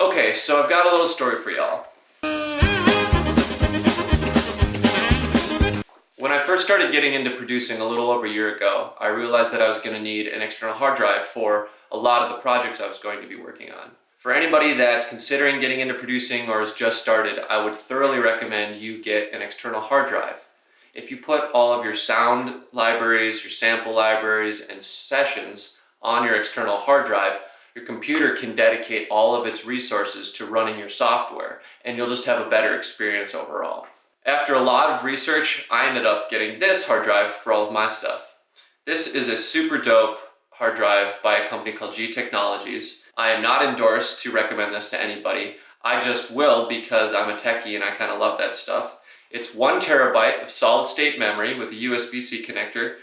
Okay, so I've got a little story for y'all. When I first started getting into producing a little over a year ago, I realized that I was going to need an external hard drive for a lot of the projects I was going to be working on. For anybody that's considering getting into producing or has just started, I would thoroughly recommend you get an external hard drive. If you put all of your sound libraries, your sample libraries, and sessions on your external hard drive, your computer can dedicate all of its resources to running your software, and you'll just have a better experience overall. After a lot of research, I ended up getting this hard drive for all of my stuff. This is a super dope hard drive by a company called G Technologies. I am not endorsed to recommend this to anybody. I just will because I'm a techie and I kind of love that stuff. It's 1 terabyte of solid state memory with a USB-C connector,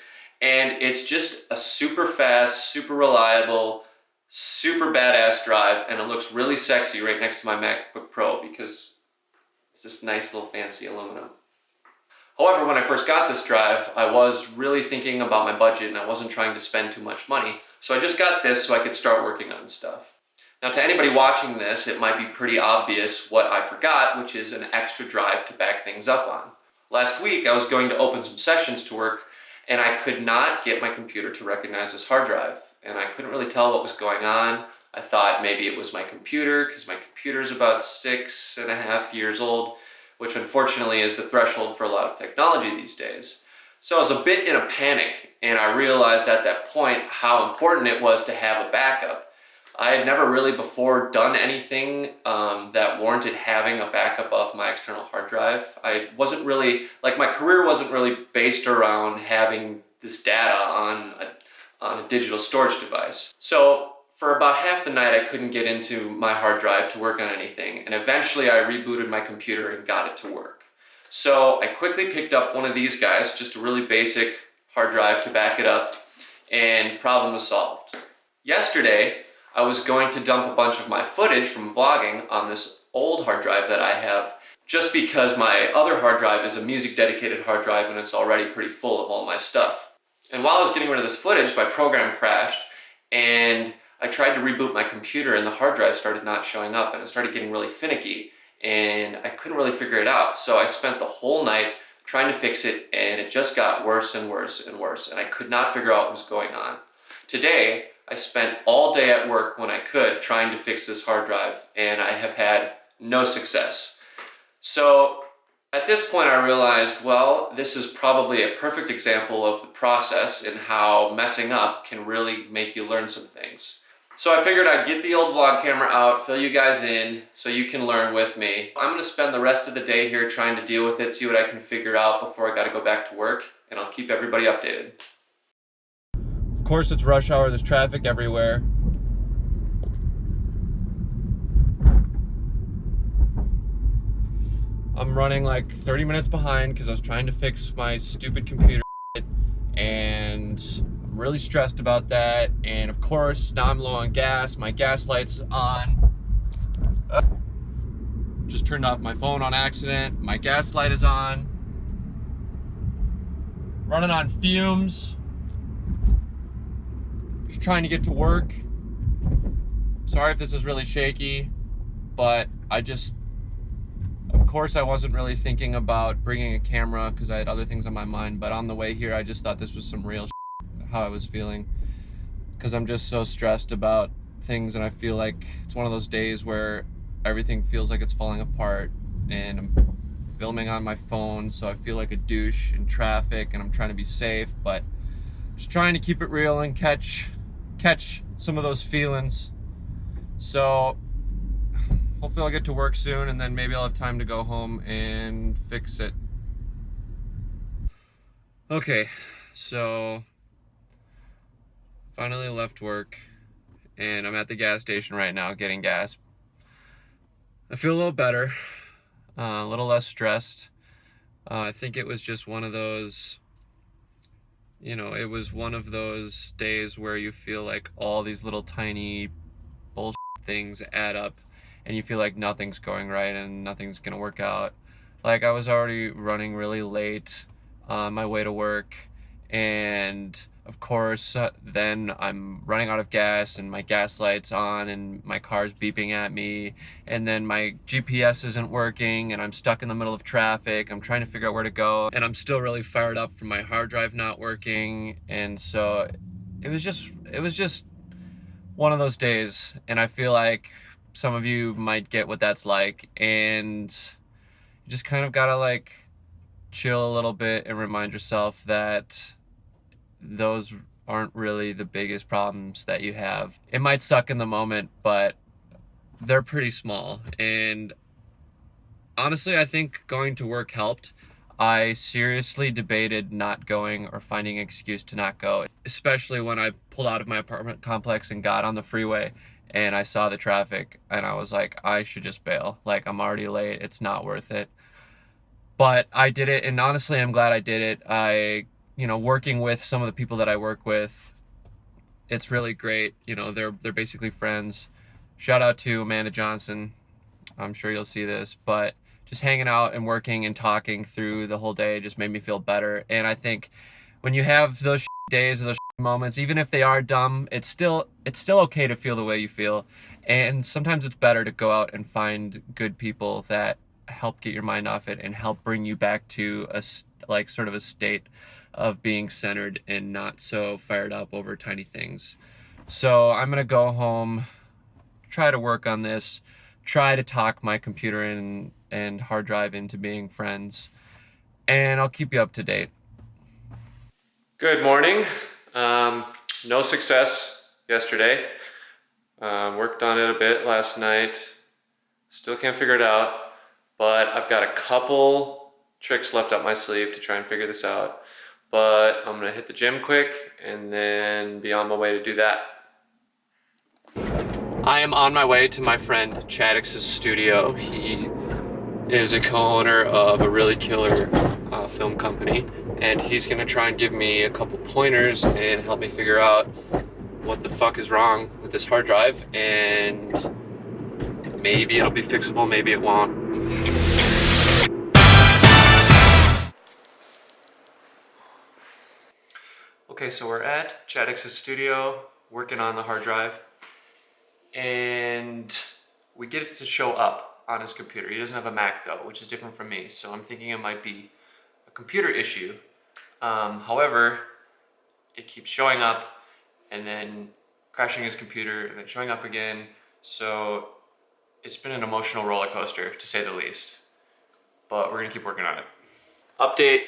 and it's just a super fast, super reliable, super badass drive, and it looks really sexy right next to my MacBook Pro because it's this nice little fancy aluminum. However, when I first got this drive, I was really thinking about my budget and I wasn't trying to spend too much money. So I just got this so I could start working on stuff. Now, to anybody watching this, it might be pretty obvious what I forgot, which is an extra drive to back things up on. Last week, I was going to open some sessions to work and I could not get my computer to recognize this hard drive. And I couldn't really tell what was going on. I thought maybe it was my computer, because my computer is about 6.5 years old, which unfortunately is the threshold for a lot of technology these days. So I was a bit in a panic, and I realized at that point how important it was to have a backup. I had never really before done anything that warranted having a backup of my external hard drive. I wasn't really, like, my career wasn't really based around having this data on a digital storage device. So for about half the night, I couldn't get into my hard drive to work on anything, and eventually I rebooted my computer and got it to work. So I quickly picked up one of these guys, just a really basic hard drive to back it up, and problem was solved. Yesterday, I was going to dump a bunch of my footage from vlogging on this old hard drive that I have, just because my other hard drive is a music dedicated hard drive and it's already pretty full of all my stuff. And while I was getting rid of this footage, my program crashed and I tried to reboot my computer and the hard drive started not showing up and it started getting really finicky and I couldn't really figure it out. So I spent the whole night trying to fix it and it just got worse and worse and worse and I could not figure out what was going on. Today, I spent all day at work when I could trying to fix this hard drive and I have had no success. So at this point I realized, well, this is probably a perfect example of the process and how messing up can really make you learn some things. So I figured I'd get the old vlog camera out, fill you guys in so you can learn with me. I'm gonna spend the rest of the day here trying to deal with it, see what I can figure out before I gotta go back to work, and I'll keep everybody updated. Of course it's rush hour, there's traffic everywhere. I'm running like 30 minutes behind because I was trying to fix my stupid computer and I'm really stressed about that. And of course, now I'm low on gas. My gas light's on. Just turned off my phone on accident. My gas light is on. Running on fumes. Just trying to get to work. Sorry if this is really shaky, but of course I wasn't really thinking about bringing a camera because I had other things on my mind, but on the way here I just thought this was some real how I was feeling, because I'm just so stressed about things and I feel like it's one of those days where everything feels like it's falling apart and I'm filming on my phone, so I feel like a douche in traffic and I'm trying to be safe, but just trying to keep it real and catch some of those feelings. So hopefully I'll get to work soon and then maybe I'll have time to go home and fix it. Okay, so finally left work and I'm at the gas station right now getting gas. I feel a little better, a little less stressed. I think it was just one of those, it was one of those days where you feel like all these little tiny bullshit things add up and you feel like nothing's going right and nothing's gonna work out. Like I was already running really late on my way to work and of course then I'm running out of gas and my gas light's on and my car's beeping at me, and then my GPS isn't working and I'm stuck in the middle of traffic. I'm trying to figure out where to go and I'm still really fired up from my hard drive not working. And so it was just one of those days, and I feel like some of you might get what that's like, and you just kind of gotta like chill a little bit and remind yourself that those aren't really the biggest problems that you have. It might suck in the moment, but they're pretty small. And honestly, I think going to work helped. I seriously debated not going or finding an excuse to not go, especially when I pulled out of my apartment complex and got on the freeway and I saw the traffic and I was like, I should just bail. Like, I'm already late. It's not worth it. But I did it, and honestly, I'm glad I did it. Working with some of the people that I work with, it's really great. They're basically friends. Shout out to Amanda Johnson. I'm sure you'll see this, but just hanging out and working and talking through the whole day just made me feel better. And I think when you have those days or those moments, even if they are dumb, it's still okay to feel the way you feel. And sometimes it's better to go out and find good people that help get your mind off it and help bring you back to sort of a state of being centered and not so fired up over tiny things. So I'm gonna go home, try to work on this, try to talk my computer and hard drive into being friends, and I'll keep you up to date. Good morning. No success yesterday. Worked on it a bit last night. Still can't figure it out, but I've got a couple tricks left up my sleeve to try and figure this out. But I'm gonna hit the gym quick and then be on my way to do that. I am on my way to my friend Addcts' studio. He is a co-owner of a really killer film company, and he's gonna try and give me a couple pointers and help me figure out what the fuck is wrong with this hard drive, and maybe it'll be fixable, maybe it won't. Okay, so we're at Addcts' studio working on the hard drive, and we get it to show up on his computer. He doesn't have a Mac though, which is different from me, so I'm thinking it might be a computer issue. However, it keeps showing up and then crashing his computer and then showing up again. So it's been an emotional roller coaster, to say the least. But we're gonna keep working on it. Update,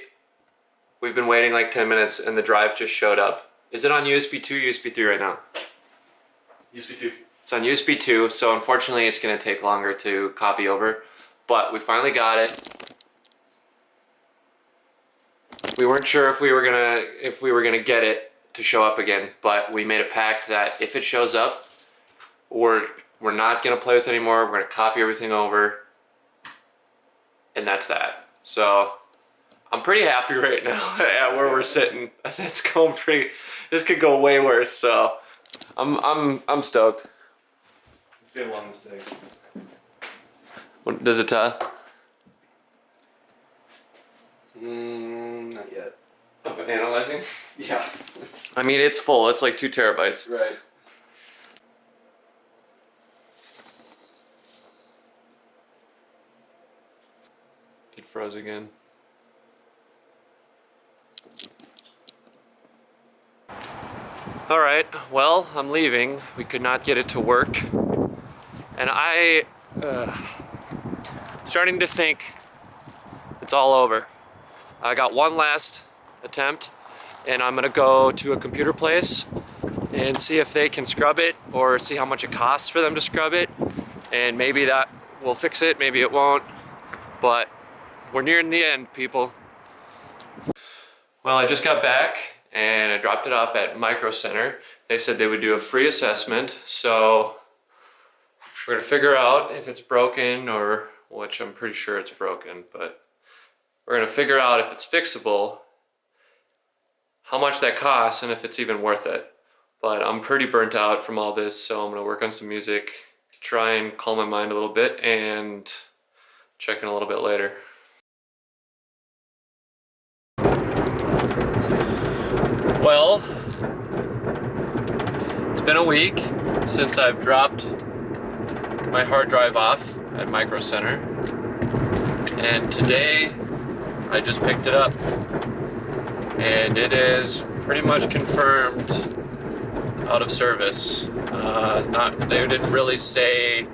we've been waiting like 10 minutes and the drive just showed up. Is it on USB 2 or USB 3 right now? USB 2. It's on USB 2, so unfortunately it's gonna take longer to copy over, but we finally got it. We weren't sure if we were gonna get it to show up again, but we made a pact that if it shows up, we're not gonna play with it anymore. We're gonna copy everything over, and that's that. So I'm pretty happy right now at where we're sitting. That's going pretty. This could go way worse. So I'm stoked. Let's see how long this takes. What, does it Not yet. analyzing? Yeah. I mean, it's full. It's like 2 terabytes. Right. It froze again. All right, well, I'm leaving. We could not get it to work. And I'm starting to think it's all over. I got one last attempt, and I'm gonna go to a computer place and see if they can scrub it or see how much it costs for them to scrub it. And maybe that will fix it, maybe it won't. But we're nearing the end, people. Well, I just got back and I dropped it off at Micro Center. They said they would do a free assessment, so we're gonna figure out if it's broken, or which I'm pretty sure it's broken, but we're gonna figure out if it's fixable, how much that costs, and if it's even worth it. But I'm pretty burnt out from all this, so I'm gonna work on some music, try and calm my mind a little bit, and check in a little bit later. Well, it's been a week since I've dropped my hard drive off at Micro Center, and today I just picked it up, and it is pretty much confirmed out of service. They didn't really say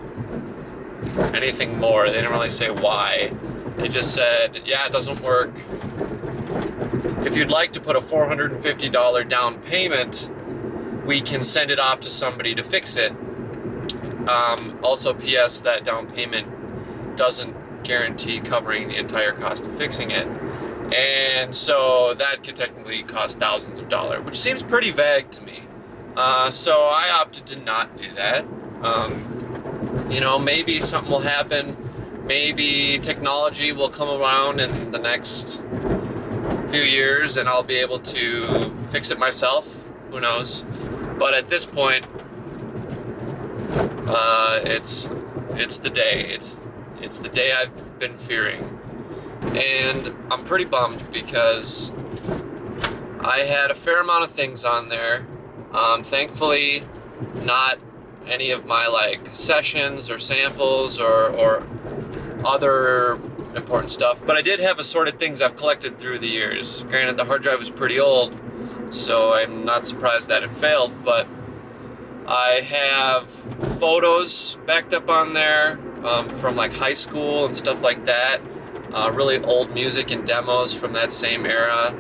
anything more. They didn't really say why. They just said, yeah, it doesn't work. If you'd like to put a $450 down payment, we can send it off to somebody to fix it. Also, P.S. that down payment doesn't guarantee covering the entire cost of fixing it. And so that could technically cost thousands of dollars, which seems pretty vague to me. So I opted to not do that. Maybe something will happen. Maybe technology will come around in the next few years and I'll be able to fix it myself. Who knows? But at this point, it's the day. It's the day I've been fearing. And I'm pretty bummed because I had a fair amount of things on there. Thankfully, not any of my sessions or samples or other important stuff, but I did have assorted things I've collected through the years. Granted, the hard drive was pretty old, so I'm not surprised that it failed, but I have photos backed up on there from high school and stuff like that. Really old music and demos from that same era.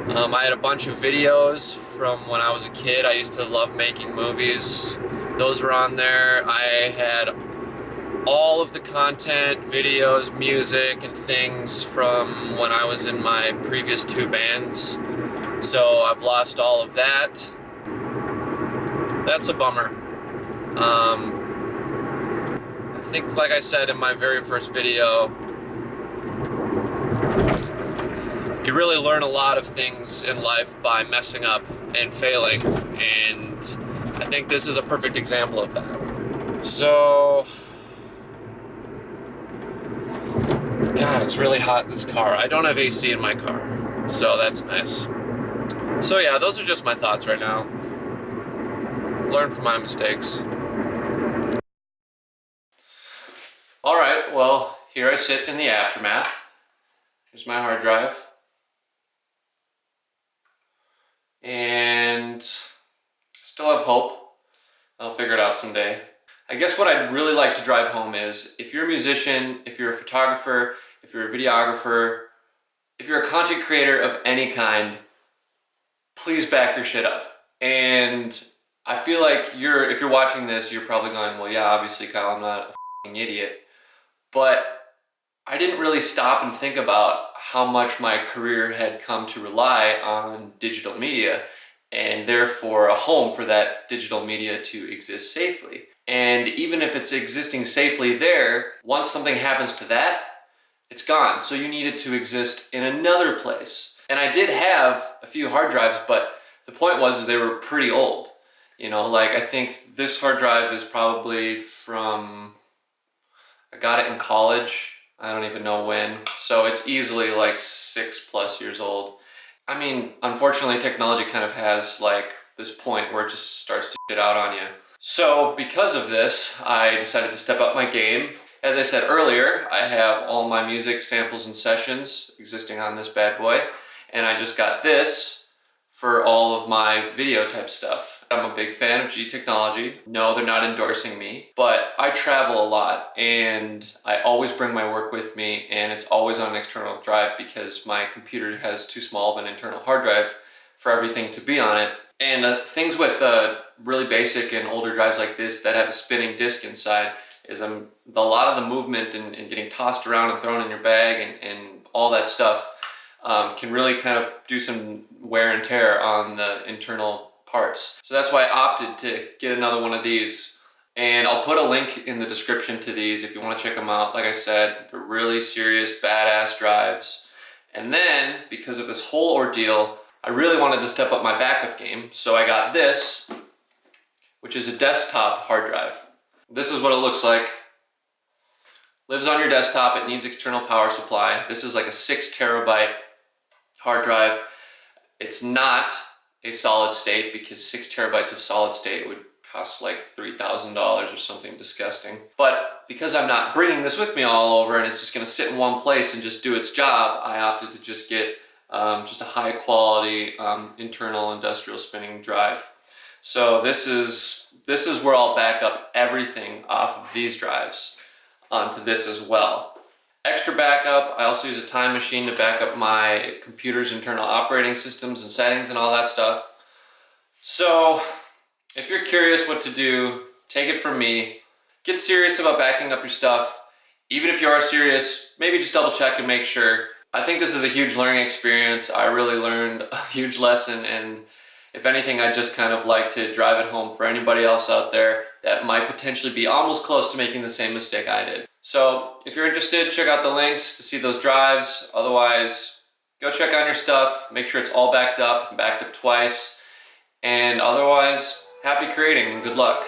I had a bunch of videos from when I was a kid. I used to love making movies. Those were on there. I had all of the content, videos, music, and things from when I was in my previous 2 bands. So I've lost all of that. That's a bummer. I think, like I said in my very first video, you really learn a lot of things in life by messing up and failing, and I think this is a perfect example of that. So, God, it's really hot in this car. I don't have AC in my car, so that's nice. So yeah, those are just my thoughts right now. Learn from my mistakes. Alright, well, here I sit in the aftermath. Here's my hard drive. And still have hope. I'll figure it out someday. I guess what I'd really like to drive home is, if you're a musician, if you're a photographer, if you're a videographer, if you're a content creator of any kind, please back your shit up. And I feel like if you're watching this, you're probably going, well, yeah, obviously, Kyle, I'm not a f***ing idiot. But I didn't really stop and think about how much my career had come to rely on digital media, and therefore a home for that digital media to exist safely. And even if it's existing safely there, once something happens to that, it's gone. So you need it to exist in another place. And I did have a few hard drives, but the point was they were pretty old. I think this hard drive is probably from, I got it in college. I don't even know when. So it's easily 6+ years old. I mean, unfortunately, technology kind of has this point where it just starts to shit out on you. So because of this, I decided to step up my game. As I said earlier, I have all my music samples and sessions existing on this bad boy. And I just got this for all of my video type stuff. I'm a big fan of G Technology. No, they're not endorsing me, but I travel a lot and I always bring my work with me, and it's always on an external drive because my computer has too small of an internal hard drive for everything to be on it. And things with really basic and older drives like this that have a spinning disc inside is a lot of the movement and getting tossed around and thrown in your bag and all that stuff can really kind of do some wear and tear on the internal parts. So that's why I opted to get another one of these. And I'll put a link in the description to these if you want to check them out. Like I said, they're really serious, badass drives. And then, because of this whole ordeal, I really wanted to step up my backup game. So I got this, which is a desktop hard drive. This is what it looks like. Lives on your desktop. It needs external power supply. This is like a 6 terabyte hard drive. It's not a solid state, because 6 terabytes of solid state would cost like $3,000 or something disgusting. But because I'm not bringing this with me all over and it's just gonna sit in one place and just do its job, I opted to just get just a high quality internal industrial spinning drive. So this is where I'll back up everything off of these drives onto this as well. Extra backup, I also use a time machine to back up my computer's internal operating systems and settings and all that stuff. So if you're curious what to do, take it from me. Get serious about backing up your stuff. Even if you are serious, maybe just double check and make sure. I think this is a huge learning experience. I really learned a huge lesson, and if anything, I just kind of like to drive it home for anybody else out there that might potentially be almost close to making the same mistake I did. So if you're interested, check out the links to see those drives. Otherwise, go check on your stuff, make sure it's all backed up twice. And otherwise, happy creating and good luck.